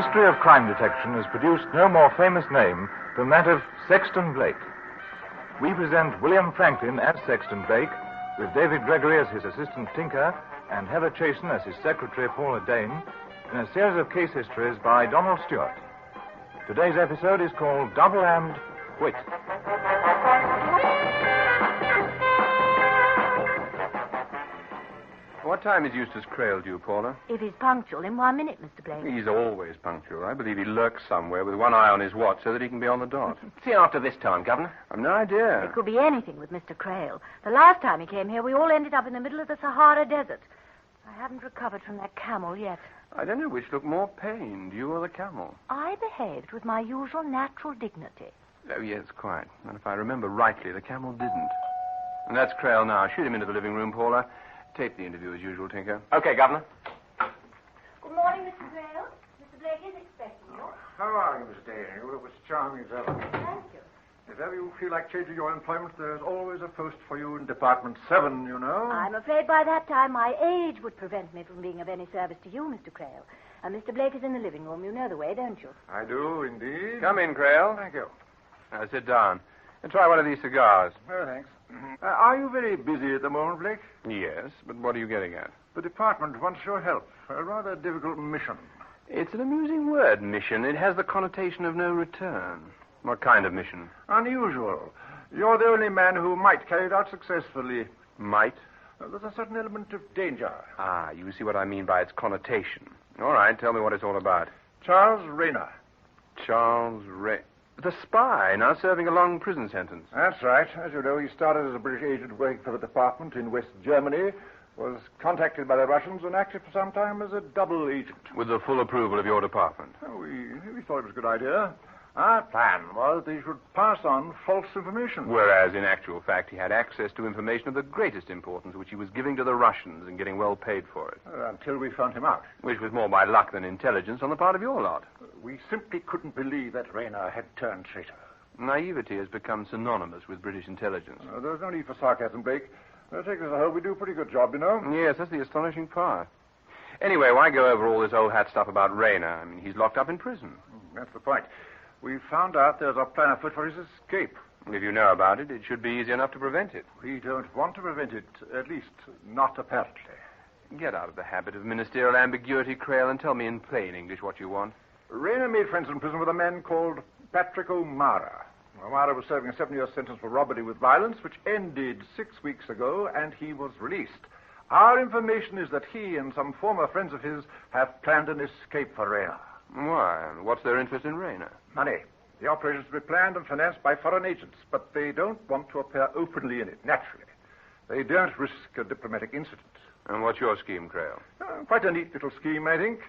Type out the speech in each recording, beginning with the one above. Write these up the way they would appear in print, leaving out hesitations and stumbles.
history of crime detection has produced no more famous name than that of Sexton Blake. We present William Franklyn as Sexton Blake, with David Gregory as his assistant Tinker and Heather Chasen as his secretary Paula Dane, in a series of case histories by Donald Stuart. Today's episode is called Double and Wait. What time is Eustace Crail due, Paula? If he's punctual, in 1 minute, Mr. Blake. He's always punctual. I believe he lurks somewhere with one eye on his watch so that he can be on the dot. See after this time, Governor. I've no idea. It could be anything with Mr. Crail. The last time he came here, we all ended up in the middle of the Sahara Desert. I haven't recovered from that camel yet. I don't know which looked more pained, you or the camel. I behaved with my usual natural dignity. Oh, yes, quite. And if I remember rightly, the camel didn't. And that's Crail now. Shoot him into the living room, Paula. Tape the interview as usual, Tinker. Okay, Governor. Good morning, Mr. Crail. Mr. Blake is expecting you. How are you, Miss Dane? You look as charming as ever. Thank you. If ever you feel like changing your employment, there's always a post for you in Department 7, you know. I'm afraid by that time my age would prevent me from being of any service to you, Mr. Crail. And Mr. Blake is in the living room. You know the way, don't you? I do, indeed. Come in, Crail. Thank you. Now, sit down. And try one of these cigars. Oh, thanks. Are you very busy at the moment, Blake? Yes, but what are you getting at? The department wants your help. A rather difficult mission. It's an amusing word, mission. It has the connotation of no return. What kind of mission? Unusual. You're the only man who might carry it out successfully. Might? There's a certain element of danger. Ah, you see what I mean by its connotation. All right, tell me what it's all about. Charles Rayner. Charles Ray... The spy, now serving a long prison sentence. That's right. As you know, he started as a British agent working for the department in West Germany, was contacted by the Russians, and acted for some time as a double agent. With the full approval of your department. Oh, we thought it was a good idea. Our plan was that he should pass on false information. Whereas, in actual fact, he had access to information of the greatest importance, which he was giving to the Russians and getting well paid for it. Until we found him out. Which was more by luck than intelligence on the part of your lot. We simply couldn't believe that Rayner had turned traitor. Naivety has become synonymous with British intelligence. There's no need for sarcasm, Blake. Take as a whole, we do a pretty good job, you know. Yes, that's the astonishing part. Anyway, why go over all this old hat stuff about Rayner? I mean, he's locked up in prison. That's the point. We found out there's a plan afoot for his escape. If you know about it, it should be easy enough to prevent it. We don't want to prevent it, at least not apparently. Get out of the habit of ministerial ambiguity, Crail, and tell me in plain English what you want. Rayner made friends in prison with a man called Patrick O'Mara. O'Mara was serving a 7-year sentence for robbery with violence, which ended 6 weeks ago, and he was released. Our information is that he and some former friends of his have planned an escape for Rayner. Why? What's their interest in Rayner? Money. The operations will be planned and financed by foreign agents, but they don't want to appear openly in it, naturally. They don't risk a diplomatic incident. And what's your scheme, Crail? Quite a neat little scheme, I think.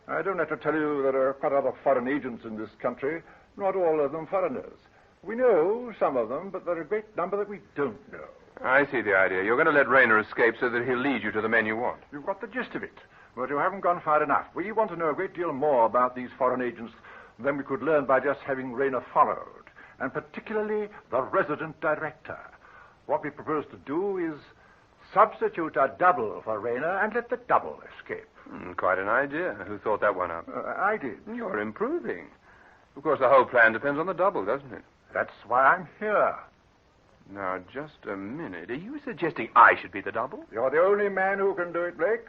I don't have to tell you there are quite a lot of foreign agents in this country, not all of them foreigners. We know some of them, but there are a great number that we don't know. I see the idea. You're going to let Rayner escape so that he'll lead you to the men you want. You've got the gist of it, but you haven't gone far enough. We want to know a great deal more about these foreign agents than we could learn by just having Rayner followed, and particularly the resident director. What we propose to do is substitute a double for Rayner and let the double escape. Quite an idea. Who thought that one up? I did. You're improving. Of course, the whole plan depends on the double, doesn't it? That's why I'm here. Now, just a minute. Are you suggesting I should be the double? You're the only man who can do it, Blake.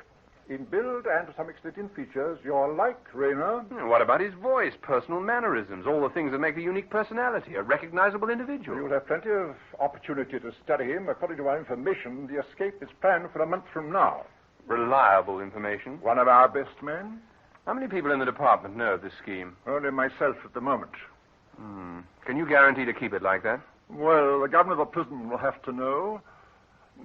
In build and to some extent in features, you're like Rayner. What about his voice, personal mannerisms, all the things that make a unique personality, a recognizable individual? You'll have plenty of opportunity to study him. According to our information, the escape is planned for a month from now. Reliable information. One of our best men? How many people in the department know of this scheme? Only myself at the moment. Can you guarantee to keep it like that? Well, the governor of the prison will have to know.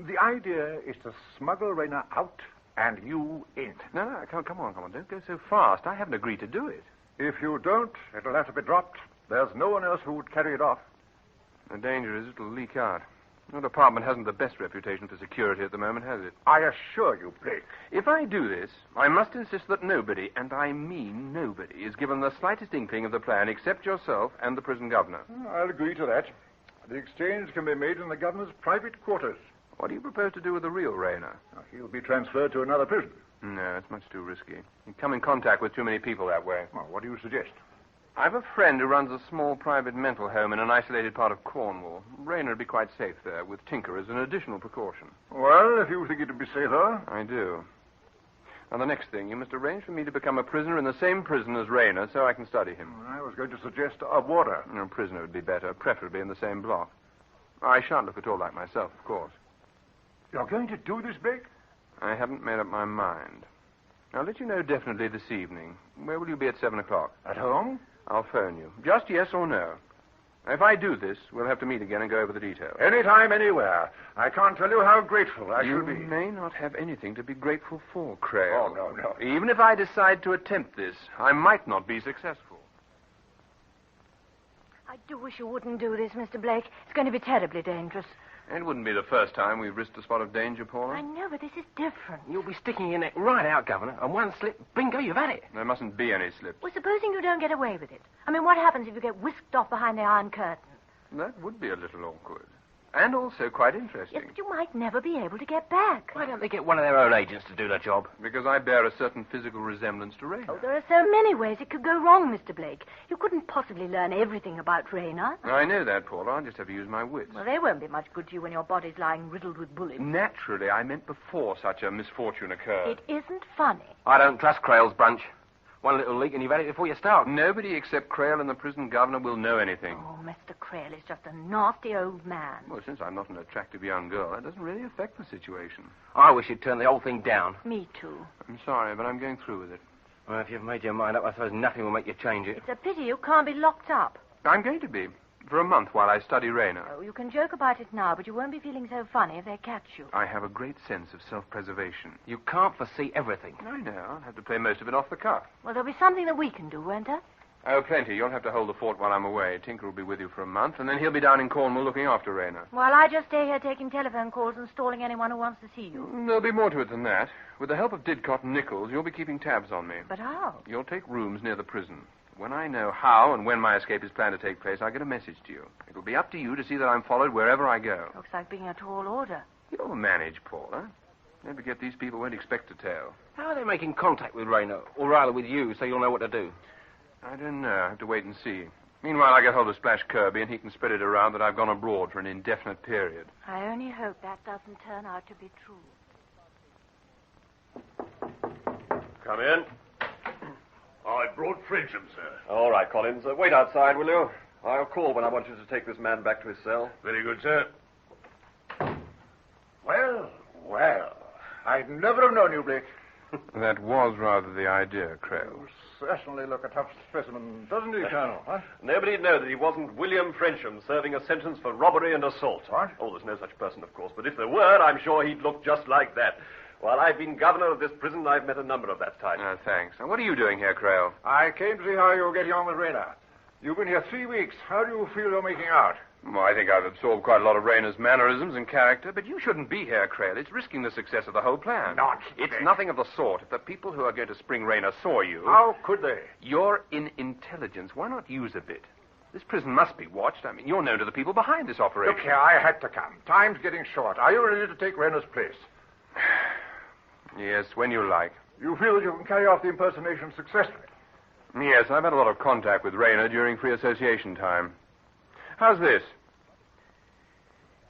The idea is to smuggle Rayner out and you in. No, come on. Don't go so fast. I haven't agreed to do it. If you don't, it'll have to be dropped. There's no one else who would carry it off. The danger is it'll leak out. Your department hasn't the best reputation for security at the moment, has it? I assure you, Blake. If I do this, I must insist that nobody, and I mean nobody, is given the slightest inkling of the plan except yourself and the prison governor. I'll agree to that. The exchange can be made in the governor's private quarters. What do you propose to do with the real Rayner? He'll be transferred to another prison. No, it's much too risky. You come in contact with too many people that way. Well, what do you suggest? I've a friend who runs a small private mental home in an isolated part of Cornwall. Rayner would be quite safe there, with Tinker as an additional precaution. Well, if you think it'd be safer. I do. Now, the next thing, you must arrange for me to become a prisoner in the same prison as Rayner so I can study him. I was going to suggest a warder. No, prisoner would be better, preferably in the same block. I shan't look at all like myself, of course. You're going to do this, Blake? I haven't made up my mind. I'll let you know definitely this evening. Where will you be at 7 o'clock? At home? I'll phone you. Just yes or no. If I do this, we'll have to meet again and go over the details. Anytime, anywhere. I can't tell you how grateful I shall be. You may not have anything to be grateful for, Craig. Oh, no. Even if I decide to attempt this, I might not be successful. I do wish you wouldn't do this, Mr. Blake. It's going to be terribly dangerous. It wouldn't be the first time we've risked a spot of danger, Paula. I know, but this is different. You'll be sticking your neck right out, Governor. And one slip, bingo, you've had it. There mustn't be any slips. Well, supposing you don't get away with it. I mean, what happens if you get whisked off behind the Iron Curtain? That would be a little awkward. And also quite interesting. Yes, but you might never be able to get back. Why don't they get one of their own agents to do the job? Because I bear a certain physical resemblance to Rayner. Oh, there are so many ways it could go wrong, Mr. Blake. You couldn't possibly learn everything about Rayner. I know that, Paula. I'll just have to use my wits. Well, they won't be much good to you when your body's lying riddled with bullets. Naturally, I meant before such a misfortune occurred. It isn't funny. I don't trust Crail's bunch. One little leak and you've had it before you start. Nobody except Crail and the prison governor will know anything. Oh, Mr. Crail is just a nasty old man. Well, since I'm not an attractive young girl, that doesn't really affect the situation. I wish you'd turn the whole thing down. Me too. I'm sorry, but I'm going through with it. Well, if you've made your mind up, I suppose nothing will make you change it. It's a pity you can't be locked up. I'm going to be. For a month while I study Rayner. Oh, you can joke about it now, but you won't be feeling so funny if they catch you. I have a great sense of self-preservation. You can't foresee everything. I know. I'll have to play most of it off the cuff. Well, there'll be something that we can do, won't there? Oh, plenty. You'll have to hold the fort while I'm away. Tinker will be with you for a month, and then he'll be down in Cornwall looking after Rayner. While I just stay here taking telephone calls and stalling anyone who wants to see you. There'll be more to it than that. With the help of Didcot and Nichols, you'll be keeping tabs on me. But how? You'll take rooms near the prison. When I know how and when my escape is planned to take place, I'll get a message to you. It'll be up to you to see that I'm followed wherever I go. Looks like being a tall order. You'll manage, Paula. Don't forget these people won't expect to tell. How are they making contact with Rayner? Or rather with you, so you'll know what to do? I don't know. I have to wait and see. Meanwhile, I get hold of Splash Kirby, and he can spread it around that I've gone abroad for an indefinite period. I only hope that doesn't turn out to be true. Come in. I brought Frensham, sir. All right, Collins. Wait outside, will you? I'll call when I want you to take this man back to his cell. Very good, sir. Well. I'd never have known you, Blake. That was rather the idea, Crail. You certainly look a tough specimen, doesn't he, Colonel? Huh? Nobody'd know that he wasn't William Franklyn serving a sentence for robbery and assault. What? Oh, there's no such person, of course. But if there were, I'm sure he'd look just like that. While I've been governor of this prison, I've met a number of that type. Thanks. Now, what are you doing here, Crail? I came to see how you were getting on with Rayner. You've been here 3 weeks. How do you feel you're making out? Well, I think I've absorbed quite a lot of Rayner's mannerisms and character, but you shouldn't be here, Crail. It's risking the success of the whole plan. Nonsense. It's nothing of the sort. If the people who are going to spring Rayner saw you... How could they? You're in intelligence. Why not use a bit? This prison must be watched. I mean, you're known to the people behind this operation. Look here, I had to come. Time's getting short. Are you ready to take Rayner's place? Yes, when you like. You feel that you can carry off the impersonation successfully? Yes, I've had a lot of contact with Rayner during free association time. How's this?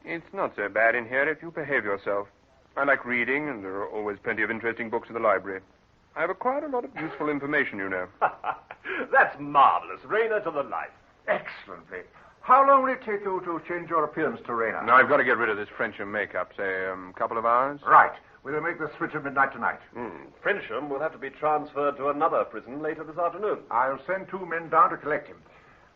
It's not so bad in here if you behave yourself. I like reading, and there are always plenty of interesting books in the library. I've acquired a lot of useful information, you know. That's marvelous. Rayner to the life. Excellently. How long will it take you to change your appearance to Rayner? Now, I've got to get rid of this Frensham makeup, say, a couple of hours. Right. We'll make the switch at midnight tonight. Frensham will have to be transferred to another prison later this afternoon. I'll send 2 men down to collect him.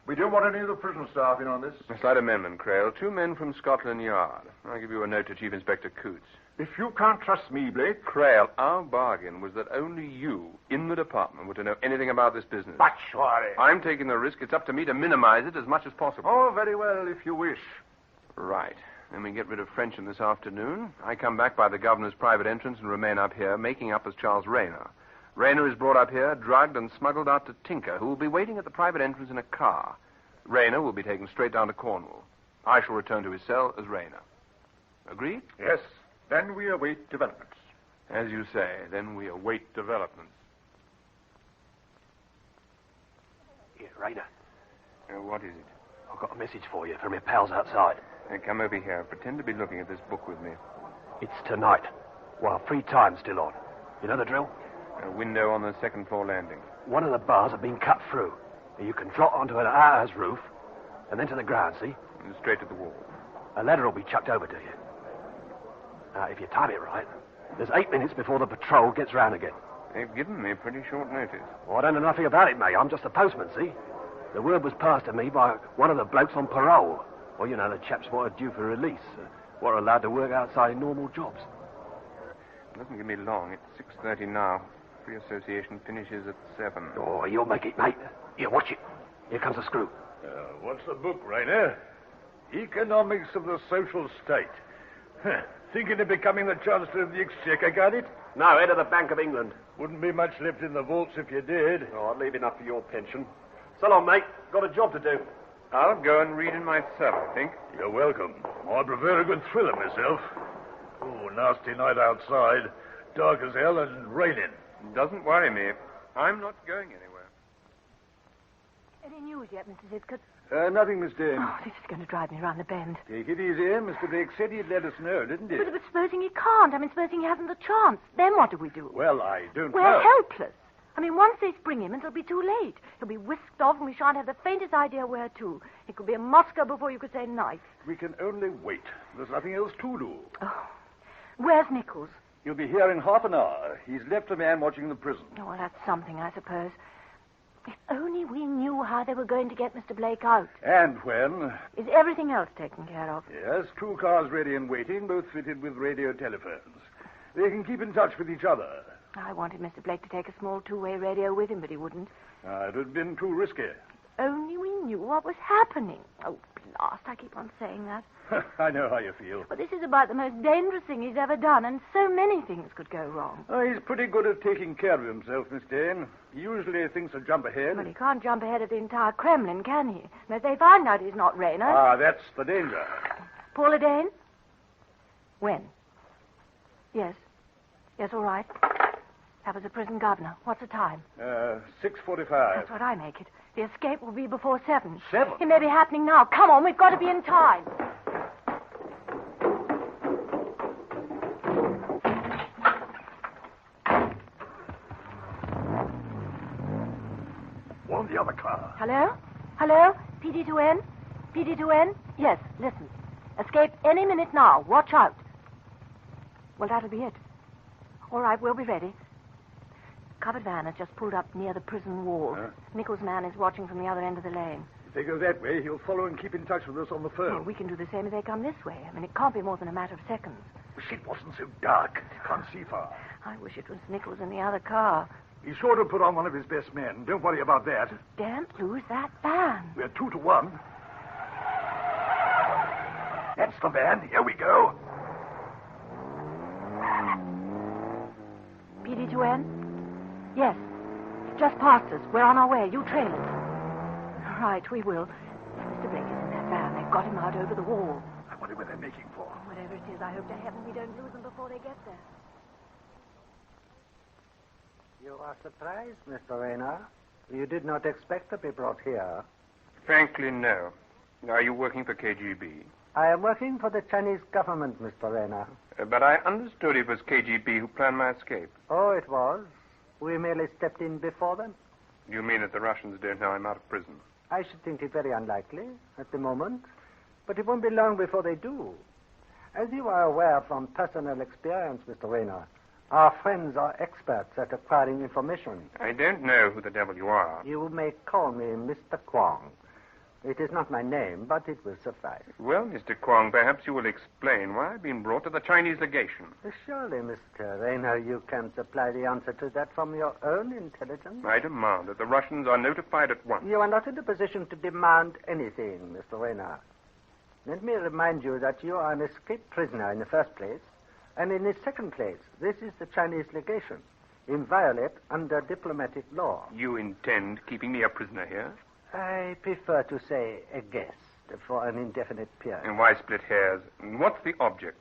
We don't want any of the prison staff in on this. A slight amendment, Crail. 2 men from Scotland Yard. I'll give you a note to Chief Inspector Coots. If you can't trust me, Blake... Crail, our bargain was that only you, in the department, were to know anything about this business. But surely... I'm taking the risk. It's up to me to minimize it as much as possible. Oh, very well, if you wish. Right. Then we get rid of Frensham this afternoon. I come back by the governor's private entrance and remain up here, making up as Charles Rayner. Rayner is brought up here, drugged, and smuggled out to Tinker, who will be waiting at the private entrance in a car. Rayner will be taken straight down to Cornwall. I shall return to his cell as Rayner. Agreed? Yes. Then we await developments. As you say, then we await developments. Here, Rayner. What is it? I've got a message for you from your pals outside. Come over here. Pretend to be looking at this book with me. It's tonight, while free time's still on. You know the drill? A window on the second floor landing. One of the bars have been cut through. You can drop onto an outhouse roof, and then to the ground, see? And straight to the wall. A ladder will be chucked over to you. If you time it right, there's 8 minutes before the patrol gets round again. They've given me pretty short notice. Well, I don't know nothing about it, mate. I'm just a postman, see? The word was passed to me by one of the blokes on parole. Well, you know, the chaps what are due for release. What are allowed to work outside in normal jobs. It doesn't give me long. It's 6:30 now. Free association finishes at 7. Oh, you'll make it, mate. Here, watch it. Here comes the screw. What's the book, Rayner? Economics of the Social State. Thinking of becoming the Chancellor of the Exchequer, got it? No, head of the Bank of England. Wouldn't be much left in the vaults if you did. Oh, I'd leave enough for your pension. So long, mate. Got a job to do. I'll go and read in myself, I think. You're welcome. I prefer a good thriller myself. Oh, nasty night outside. Dark as hell and raining. Doesn't worry me. I'm not going anywhere. Any news yet, Mr. Sidcutt? Nothing, Miss Dane. Oh, this is going to drive me round the bend. Take it easy. Mr. Blake said he'd let us know, didn't he? But supposing he can't? I mean, supposing he hasn't the chance. Then what do we do? Well, I don't know. We're helpless. I mean, once they spring him, it'll be too late. He'll be whisked off, and we shan't have the faintest idea where to. It could be in Moscow before you could say knife. We can only wait. There's nothing else to do. Oh. Where's Nichols? He'll be here in half an hour. He's left a man watching the prison. Oh, well, that's something, I suppose. If only we knew how they were going to get Mr. Blake out. And when? Is everything else taken care of? Yes, 2 cars ready and waiting, both fitted with radio telephones. They can keep in touch with each other. I wanted Mr. Blake to take a small 2-way radio with him, but he wouldn't. It would have been too risky. Only we knew what was happening. Oh, blast, I keep on saying that. I know how you feel. But this is about the most dangerous thing he's ever done, and so many things could go wrong. He's pretty good at taking care of himself, Miss Dane. He usually thinks a jump ahead. Well, he can't jump ahead of the entire Kremlin, can he? And if they find out he's not Rayner... That's the danger. Paula Dane? When? Yes. Yes, all right. That was the prison governor. What's the time? 6:45. That's what I make it. The escape will be before 7. 7? It may be happening now. Come on, we've got to be in time. One the other car. Hello? Hello? PD2N? PD2N? Yes, listen. Escape any minute now. Watch out. Well, that'll be it. All right, we'll be ready. Covered van has just pulled up near the prison wall. Huh? Nichols' man is watching from the other end of the lane. If they go that way, he'll follow and keep in touch with us on the phone. Well, we can do the same if they come this way. I mean, it can't be more than a matter of seconds. Wish it wasn't so dark. Can't see far. I wish it was Nichols in the other car. He's sure to put on one of his best men. Don't worry about that. Daren't lose that van. We're 2 to 1. That's the van. Here we go. PD2N? Yes. Just past us. We're on our way. You trail it. Right, we will. Mr. Blake is in that van. They've got him out over the wall. I wonder where they're making for. Whatever it is, I hope to heaven we don't lose them before they get there. You are surprised, Mr. Rayner. You did not expect to be brought here. Frankly, no. Are you working for KGB? I am working for the Chinese government, Mr. Rayner. But I understood it was KGB who planned my escape. Oh, it was? We merely stepped in before them? You mean that the Russians don't know I'm out of prison? I should think it very unlikely at the moment. But it won't be long before they do. As you are aware from personal experience, Mr. Rayner, our friends are experts at acquiring information. I don't know who the devil you are. You may call me Mr. Kwong. It is not my name, but it will suffice. Well, Mr. Kwong, perhaps you will explain why I've been brought to the Chinese legation. Surely, Mr. Rayner, you can supply the answer to that from your own intelligence. I demand that the Russians are notified at once. You are not in a position to demand anything, Mr. Rayner. Let me remind you that you are an escaped prisoner in the first place, and in the second place, this is the Chinese legation, inviolate under diplomatic law. You intend keeping me a prisoner here? I prefer to say a guest for an indefinite period. And why split hairs? And what's the object?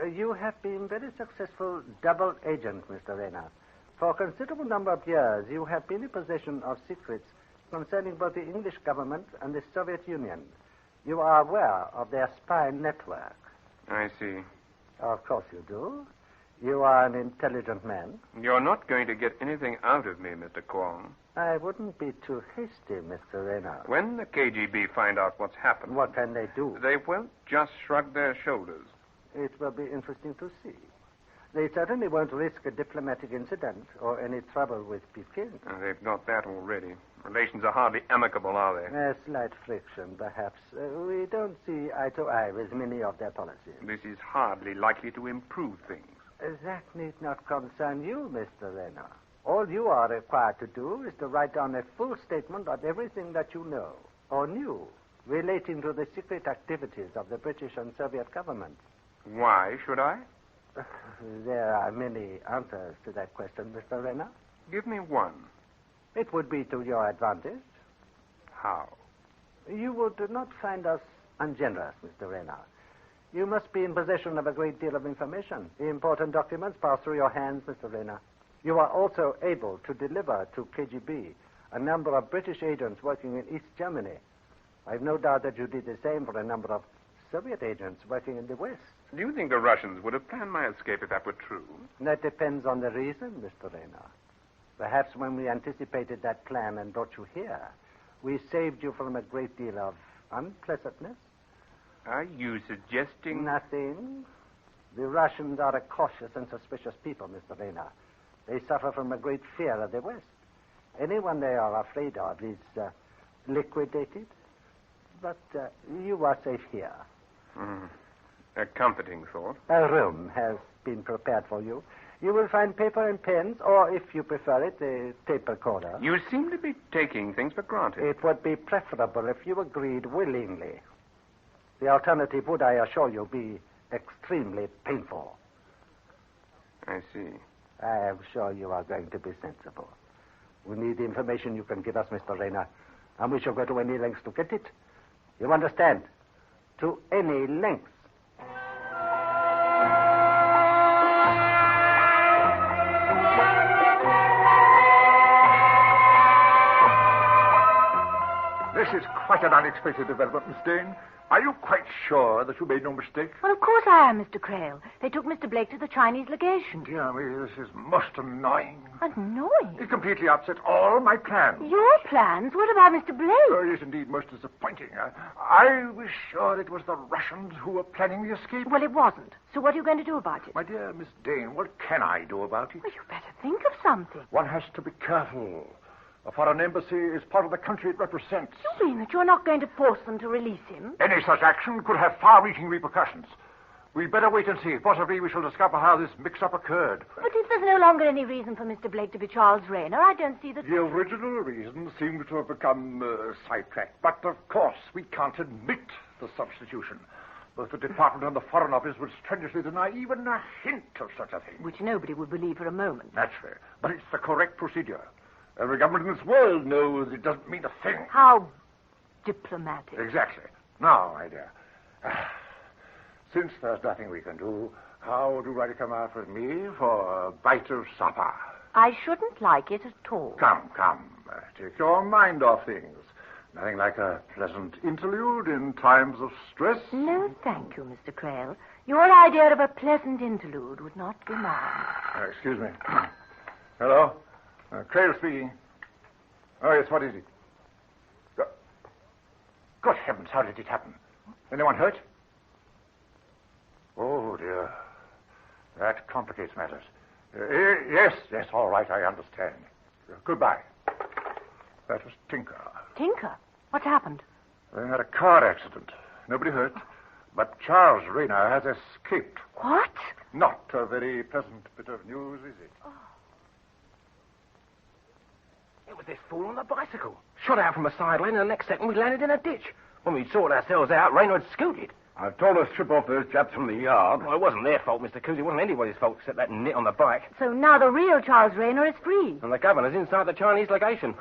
You have been very successful double agent, Mr. Rayner. For a considerable number of years, you have been in possession of secrets concerning both the English government and the Soviet Union. You are aware of their spy network. I see. Of course you do. You are an intelligent man. You're not going to get anything out of me, Mr. Kwong. I wouldn't be too hasty, Mr. Rayner. When the KGB find out what's happened... What can they do? They won't just shrug their shoulders. It will be interesting to see. They certainly won't risk a diplomatic incident or any trouble with Peking. They've got that already. Relations are hardly amicable, are they? A slight friction, perhaps. We don't see eye to eye with many of their policies. This is hardly likely to improve things. That need not concern you, Mr. Rayner. All you are required to do is to write down a full statement of everything that you know or knew relating to the secret activities of the British and Soviet governments. Why should I? There are many answers to that question, Mr. Rayner. Give me one. It would be to your advantage. How? You would not find us ungenerous, Mr. Rayner. You must be in possession of a great deal of information. Important documents pass through your hands, Mr. Rayner. You are also able to deliver to KGB a number of British agents working in East Germany. I've no doubt that you did the same for a number of Soviet agents working in the West. Do you think the Russians would have planned my escape if that were true? That depends on the reason, Mr. Rayner. Perhaps when we anticipated that plan and brought you here, we saved you from a great deal of unpleasantness. Are you suggesting... Nothing. The Russians are a cautious and suspicious people, Mr. Rayner. They suffer from a great fear of the West. Anyone they are afraid of is liquidated. But you are safe here. A comforting thought. A room has been prepared for you. You will find paper and pens, or if you prefer it, a tape recorder. You seem to be taking things for granted. It would be preferable if you agreed willingly. The alternative would, I assure you, be extremely painful. I see. I am sure you are going to be sensible. We need the information you can give us, Mr. Rayner, and we shall go to any lengths to get it. You understand? To any lengths. This is quite an unexpected development, Miss Dane. Are you quite sure that you made no mistake? Well, of course I am, Mr. Crail. They took Mr. Blake to the Chinese legation. Dear me, this is most annoying. Annoying? It completely upset all my plans. Your plans? What about Mr. Blake? Oh, yes, indeed, most disappointing. I was sure it was the Russians who were planning the escape. Well, it wasn't. So what are you going to do about it? My dear Miss Dane, what can I do about it? Well, you better think of something. One has to be careful. A foreign embassy is part of the country it represents. You mean that you're not going to force them to release him? Any such action could have far-reaching repercussions. We'd better wait and see. Possibly we shall discover how this mix-up occurred. But if there's no longer any reason for Mr. Blake to be Charles Rayner, I don't see that... The original reason seemed to have become sidetracked. But, of course, we can't admit the substitution. Both the Department and the Foreign Office would strenuously deny even a hint of such a thing. Which nobody would believe for a moment. Naturally. But it's the correct procedure. Every government in this world knows it doesn't mean a thing. How diplomatic. Exactly. Now, my dear, since there's nothing we can do, how would you like to come out with me for a bite of supper? I shouldn't like it at all. Come. Take your mind off things. Nothing like a pleasant interlude in times of stress. No, thank you, Mr. Crail. Your idea of a pleasant interlude would not be mine. Excuse me. Hello? Crail speaking. Oh, yes, what is it? Good heavens, how did it happen? Anyone hurt? Oh, dear. That complicates matters. Yes, all right, I understand. Goodbye. That was Tinker. Tinker? What's happened? They had a car accident. Nobody hurt. But Charles Rayner has escaped. What? Not a very pleasant bit of news, is it? Oh. It was this fool on the bicycle. Shot out from a side lane, and the next second we landed in a ditch. When we'd sorted ourselves out, Rayner had scooted. I told us to strip off those chaps from the yard. Well, it wasn't their fault, Mr. Cousy. It wasn't anybody's fault except that nit on the bike. So now the real Charles Rayner is free. And the governor's inside the Chinese legation.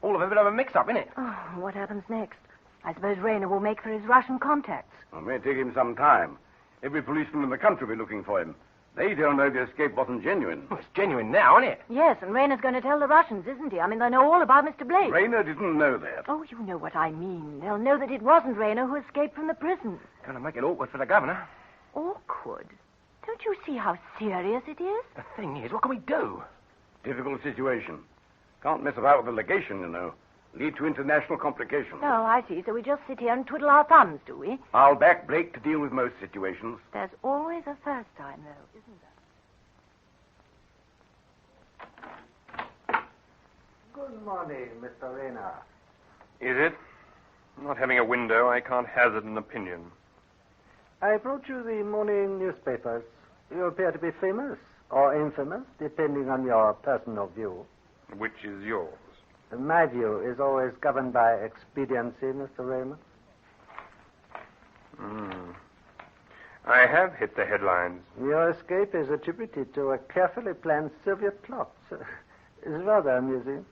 All of a bit of a mix-up, innit? Oh, what happens next? I suppose Rayner will make for his Russian contacts. It may take him some time. Every policeman in the country will be looking for him. They don't know the escape wasn't genuine. Well, it's genuine now, isn't it? Yes, and Rayner's going to tell the Russians, isn't he? I mean, they know all about Mr. Blake. Rayner didn't know that. Oh, you know what I mean. They'll know that it wasn't Rayner who escaped from the prison. Going to make it awkward for the governor. Awkward? Don't you see how serious it is? The thing is, what can we do? Difficult situation. Can't mess about with the legation, you know. Lead to international complications. Oh, I see. So we just sit here and twiddle our thumbs, do we? I'll back Blake to deal with most situations. There's always a first time, though, isn't there? Good morning, Mr. Rayner. Is it? Not having a window, I can't hazard an opinion. I brought you the morning newspapers. You appear to be famous or infamous, depending on your personal view. Which is yours? My view is always governed by expediency, Mr. Raymond. I have hit the headlines. Your escape is attributed to a carefully planned Soviet plot. It's rather amusing.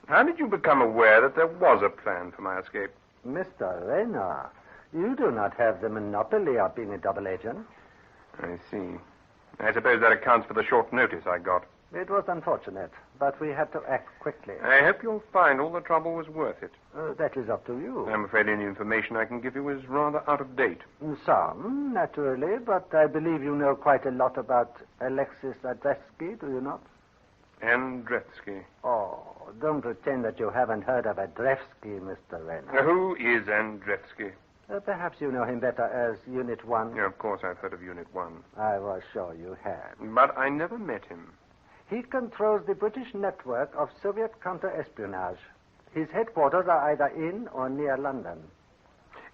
How did you become aware that there was a plan for my escape? Mr. Rayner, you do not have the monopoly of being a double agent. I see. I suppose that accounts for the short notice I got. It was unfortunate, but we had to act quickly. I hope you'll find all the trouble was worth it. That is up to you. I'm afraid any information I can give you is rather out of date. Some, naturally, but I believe you know quite a lot about Alexis Adrevsky, do you not? Andrevsky. Oh, don't pretend that you haven't heard of Adrevsky, Mr. Rayner. Who is Andrevsky? Perhaps you know him better as Unit 1. Yeah, of course I've heard of Unit 1. I was sure you had. But I never met him. He controls the British network of Soviet counter-espionage. His headquarters are either in or near London.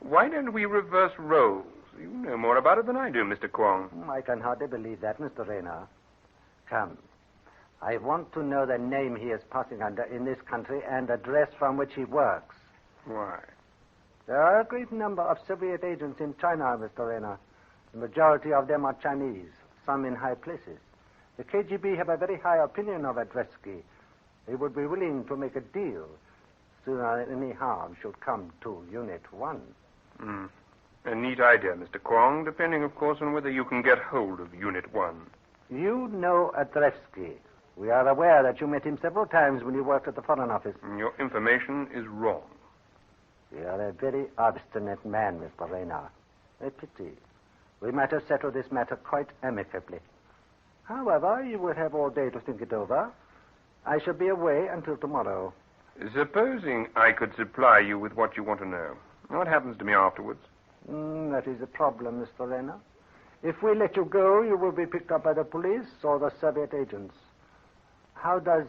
Why don't we reverse roles? You know more about it than I do, Mr. Kwong. I can hardly believe that, Mr. Rayner. Come. I want to know the name he is passing under in this country and address from which he works. Why? There are a great number of Soviet agents in China, Mr. Rayner. The majority of them are Chinese, some in high places. The KGB have a very high opinion of Adrevsky. They would be willing to make a deal sooner than any harm should come to Unit 1. A neat idea, Mr. Kwong, depending, of course, on whether you can get hold of Unit 1. You know Adrevsky. We are aware that you met him several times when you worked at the Foreign Office. Your information is wrong. You are a very obstinate man, Mr. Rayner. A pity. We might have settled this matter quite amicably. However, you will have all day to think it over. I shall be away until tomorrow. Supposing I could supply you with what you want to know, what happens to me afterwards? That is a problem, Mr. Rayner. If we let you go, you will be picked up by the police or the Soviet agents. How does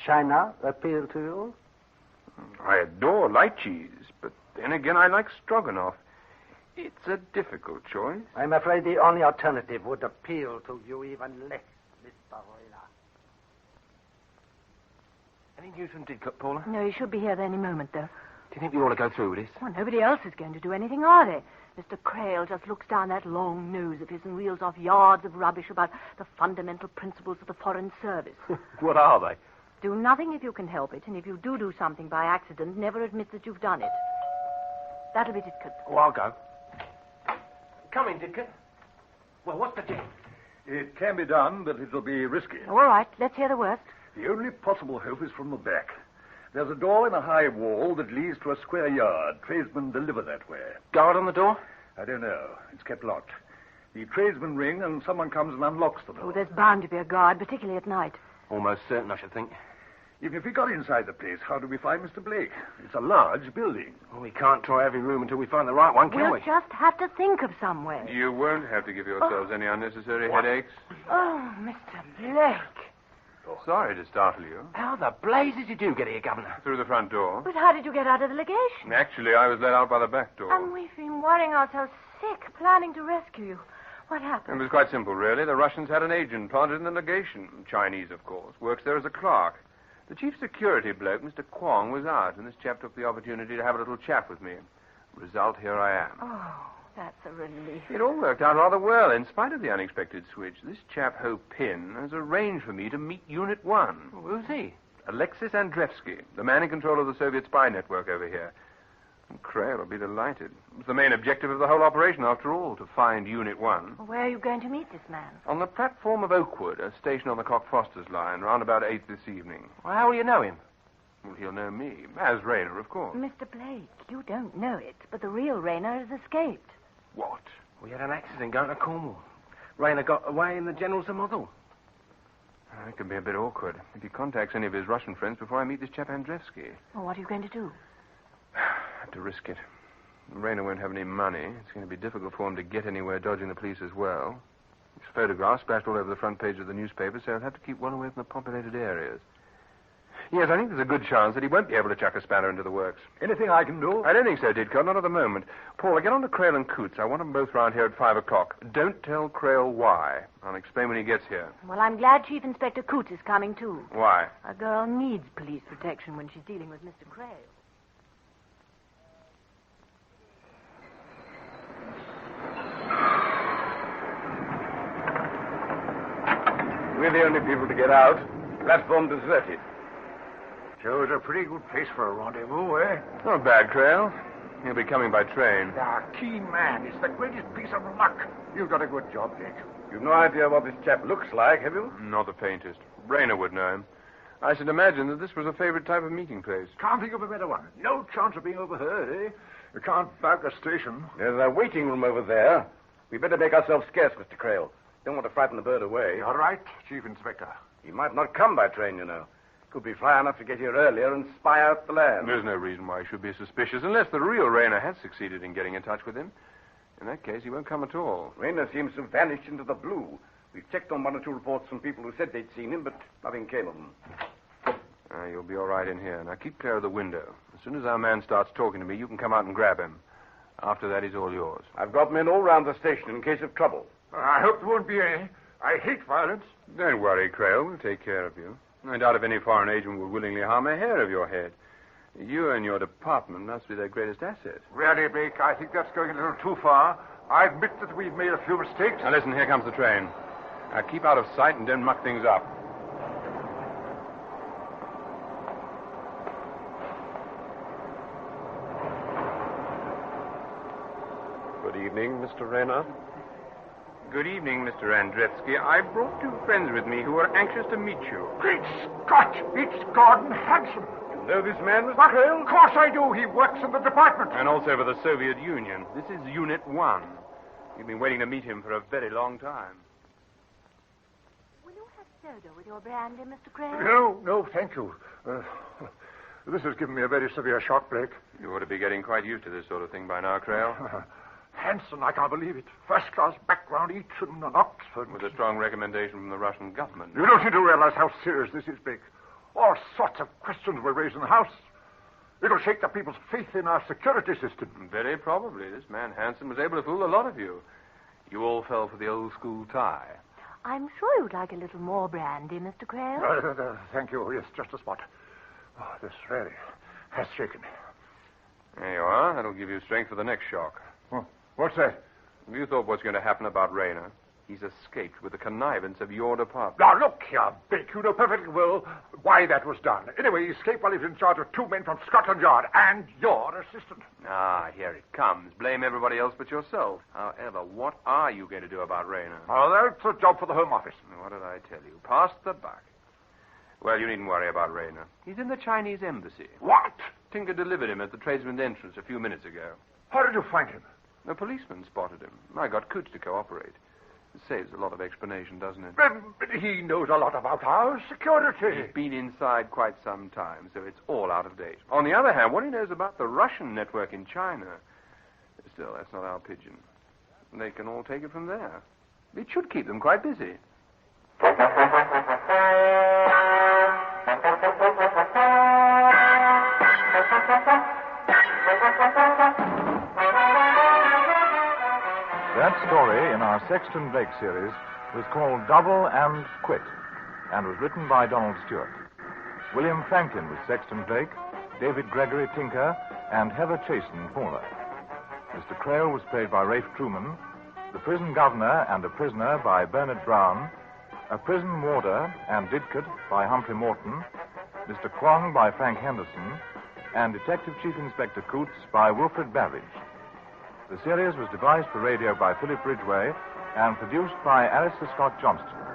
China appeal to you? I adore light cheese, but then again I like stroganoff. It's a difficult choice. I'm afraid the only alternative would appeal to you even less, Mr. Rayner. Any news from Didcot, Paula? No, he should be here any moment, though. Do you think we ought to go through with this? Well, nobody else is going to do anything, are they? Mr. Crail just looks down that long nose of his and reels off yards of rubbish about the fundamental principles of the Foreign Service. What are they? Do nothing if you can help it, and if you do something by accident, never admit that you've done it. That'll be Didcot. Oh, I'll go. Come in, Didcot. Well, what's the deal? It can be done, but it'll be risky. All right, let's hear the worst. The only possible hope is from the back. There's a door in a high wall that leads to a square yard. Tradesmen deliver that way. Guard on the door? I don't know. It's kept locked. The tradesmen ring and someone comes and unlocks the door. Oh, there's bound to be a guard, particularly at night. Almost certain, I should think. Even if we got inside the place, how do we find Mr. Blake? It's a large building. Well, we can't try every room until we find the right one, can We'll we? just have to think of some way. You won't have to give yourselves any unnecessary headaches. Oh, Mr. Blake. Sorry to startle you. How the blazes did you get here, Governor? Through the front door. But how did you get out of the legation? Actually, I was let out by the back door. And we've been worrying ourselves sick, planning to rescue you. What It happened? was quite simple, really. The Russians had an agent planted in the legation. Chinese, of course. Works there as a clerk. The chief security bloke, Mr. Kwong, was out, and this chap took the opportunity to have a little chat with me. Result, here I am. Oh, that's a relief. It all worked out rather well, in spite of the unexpected switch. This chap, Ho Pin, has arranged for me to meet Unit 1. Who's he? Alexis Andrevsky, the man in control of the Soviet spy network over here. Crail will be delighted. It's the main objective of the whole operation, after all, to find Unit 1. Well, where are you going to meet this man? On the platform of Oakwood, a station on the Cock-Fosters line, round about 8 this evening. Well, how will you know him? Well, he'll know me. As Rayner, of course. Mr. Blake, you don't know it, but the real Rayner has escaped. What? We had an accident going to Cornwall. Rayner got away and the General's a model. It can be a bit awkward if he contacts any of his Russian friends before I meet this chap Andreevsky. Well, what are you going to do? I have to risk it. Rayner won't have any money. It's going to be difficult for him to get anywhere dodging the police as well. His photographs splashed all over the front page of the newspaper, so he'll have to keep well away from the populated areas. Yes, I think there's a good chance that he won't be able to chuck a spanner into the works. Anything I can do? I don't think so, Didcot. Not at the moment. Paula, get on to Crail and Coots. I want them both round here at 5 o'clock. Don't tell Crail why. I'll explain when he gets here. Well, I'm glad Chief Inspector Coots is coming, too. Why? A girl needs police protection when she's dealing with Mr. Crail. We're the only people to get out. Platform deserted. Shows a pretty good place for a rendezvous, eh? Not bad, Crail. He'll be coming by train. Ah, keen man. It's the greatest piece of luck. You've done a good job, Dick. You've no idea what this chap looks like, have you? Not the faintest. Rayner would know him. I should imagine that this was a favorite type of meeting place. Can't think of a better one. No chance of being overheard, eh? You can't bag a station. There's a waiting room over there. We better make ourselves scarce, Mr. Crail. Don't want to frighten the bird away. All right, Chief Inspector. He might not come by train, you know. Could be fly enough to get here earlier and spy out the land. There's no reason why he should be suspicious, unless the real Rayner has succeeded in getting in touch with him. In that case, he won't come at all. Rayner seems to have vanished into the blue. We've checked on 1 or 2 reports from people who said they'd seen him, but nothing came of them. You'll be all right in here. Now, keep clear of the window. As soon as our man starts talking to me, you can come out and grab him. After that, he's all yours. I've got men all round the station in case of trouble. I hope there won't be any. I hate violence. Don't worry, Crail. We'll take care of you. I doubt if any foreign agent would willingly harm a hair of your head. You and your department must be their greatest asset. Really, Blake, I think that's going a little too far. I admit that we've made a few mistakes. Now, listen, here comes the train. Now, keep out of sight and don't muck things up. Good evening, Mr. Rayner. Good evening, Mr. Andreevsky. I've brought 2 friends with me who are anxious to meet you. Great Scott! It's Gordon Hanson. You know this man, Mr. What? Crail? Of course I do. He works in the department. And also for the Soviet Union. This is Unit 1. You've been waiting to meet him for a very long time. Will you have soda with your brandy, Mr. Crail? No, thank you. This has given me a very severe shock, Blake. You ought to be getting quite used to this sort of thing by now, Crail. Hanson, I can't believe it. First-class background, Eton and Oxford. With a strong recommendation from the Russian government. You don't seem to realize how serious this is, Blake. All sorts of questions were raised in the House. It'll shake the people's faith in our security system. Very probably. This man Hanson was able to fool a lot of you. You all fell for the old-school tie. I'm sure you'd like a little more brandy, Mr. Crail. Thank you. Yes, just a spot. Oh, this really has shaken me. There you are. That'll give you strength for the next shock. Oh, what's that? Have you thought what's going to happen about Rayner? He's escaped with the connivance of your department. Now, look here, Blake. You know perfectly well why that was done. Anyway, he escaped while he was in charge of 2 men from Scotland Yard and your assistant. Ah, here it comes. Blame everybody else but yourself. However, what are you going to do about Rayner? Oh, that's a job for the Home Office. What did I tell you? Pass the buck. Well, you needn't worry about Rayner. He's in the Chinese embassy. What? Tinker delivered him at the tradesman's entrance a few minutes ago. How did you find him? A policeman spotted him. I got Coots to cooperate. It saves a lot of explanation, doesn't it? But he knows a lot about our security. He's been inside quite some time, so it's all out of date. On the other hand, what he knows about the Russian network in China... Still, that's not our pigeon. They can all take it from there. It should keep them quite busy. That story in our Sexton Blake series was called Double and Quit and was written by Donald Stuart. William Franklyn was Sexton Blake, David Gregory Tinker, and Heather Chasen Paula. Mr. Crail was played by Rafe Truman, the prison governor and a prisoner by Bernard Brown, a prison warder and Didcot by Humphrey Morton, Mr. Kwong by Frank Henderson, and Detective Chief Inspector Coots by Wilfred Babbage. The series was devised for radio by Philip Ridgeway and produced by Alastair Scott-Johnston.